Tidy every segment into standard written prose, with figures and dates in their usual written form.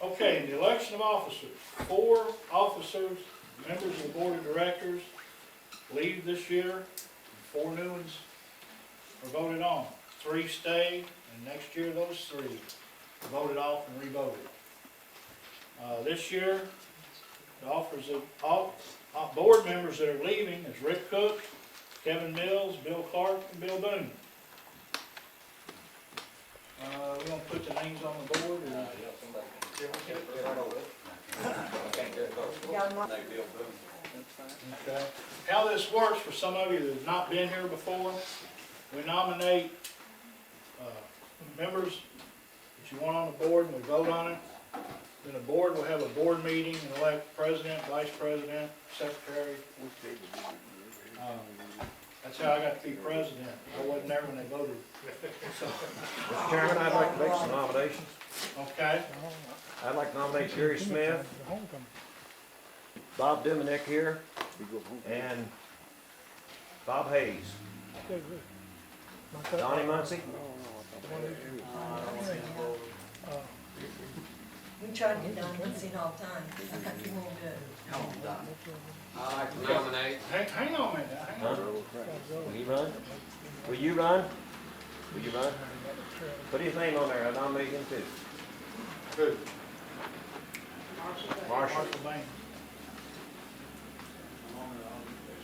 Okay, the election of officers. 4 officers, members of the board of directors leave this year. 4 new ones are voted on. 3 stay, and next year those 3 are voted off and re-voted. This year, the offers of all board members that are leaving is Rick Cook, Kevin Mills, Bill Clark, and Bill Boone. We're gonna put the names on the board, or? Okay. How this works for some of you that have not been here before, we nominate members that you want on the board and we vote on it. Then the board will have a board meeting and elect president, vice president, secretary. That's how I got to be president. I wasn't there when they voted. So, Mr. Chairman, I'd like to make some nominations. okay. I'd like to nominate Jerry Smith, Bob Diminick here, and Bob Hayes. Donnie Muncy. We try to get down and see all the time. I got you more good. I like to nominate. Hang on a minute. Hang on. Will he run? Will you run? Will you run? Put his name on there, I nominate him too. Who? Marshall. Baines.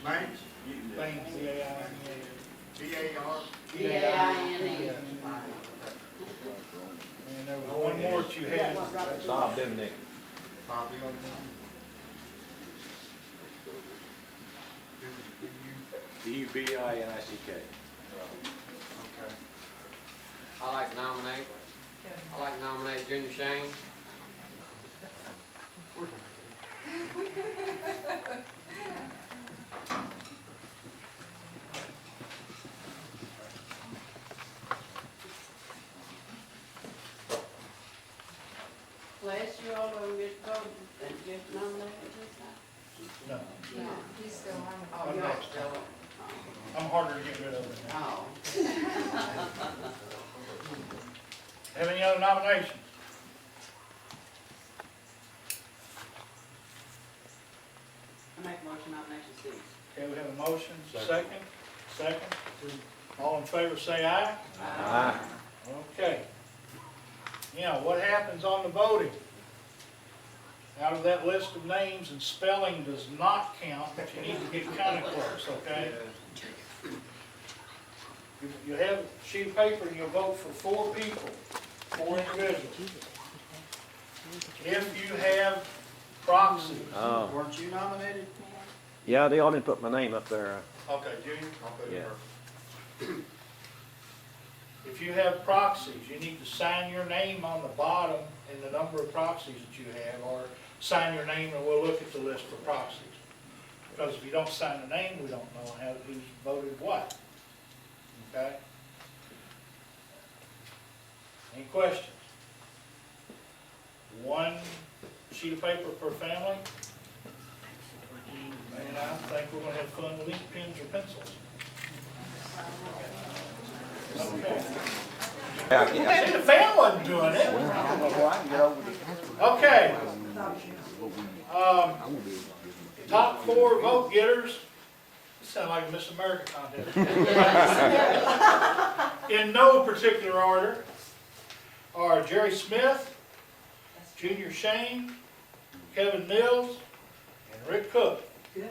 Banks? Baines, B-A-I-N-E. B-A-R? B-A-I-N-E. And there was one more that you had. Bob Diminick. Bobby. D-U-B-I-N-I-C-K. Okay. I like to nominate. I like to nominate Junior Shane. Last year, all of them get voted, and get nominated this time? No, No, he's still on. I'm Oh, y'all next. still I'm harder to get rid of than that. Oh. Have any other nominations? I make a motion nomination Steve. Okay, we have a motion, second. All in favor say aye. Aye. Okay. Now, what happens on the voting? Out of that list of names, and spelling does not count, but you need to get kind of close, okay? You have a sheet of paper and you'll vote for 4 people, 4 individuals. If you have proxies, Oh, Weren't you nominated? yeah, they all didn't put my name up there. okay, Junior? I'll put it Yeah. first. If you have proxies, you need to sign your name on the bottom and the number of proxies that you have, or sign your name and we'll look at the list for proxies. Because if you don't sign the name, we don't know who's voted what. Okay? Any questions? 1 sheet of paper per family. And I think we're gonna have fun with ink pens or pencils. Okay. See, the fan wasn't doing it. Okay. Top 4 vote getters. This sounds like a Miss America contest. In no particular order are Jerry Smith, Junior Shane, Kevin Mills, and Rick Cook. And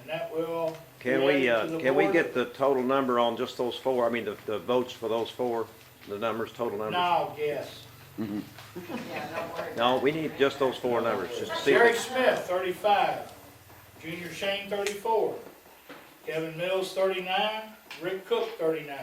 that will. Can we get the total number on just those 4? I mean, the votes for those 4, the numbers, total numbers? No, yes. Yeah, don't worry. No, we need just those 4 numbers, just to see. Jerry Smith, 35. Junior Shane, 34. Kevin Mills, 39. Rick Cook, 39.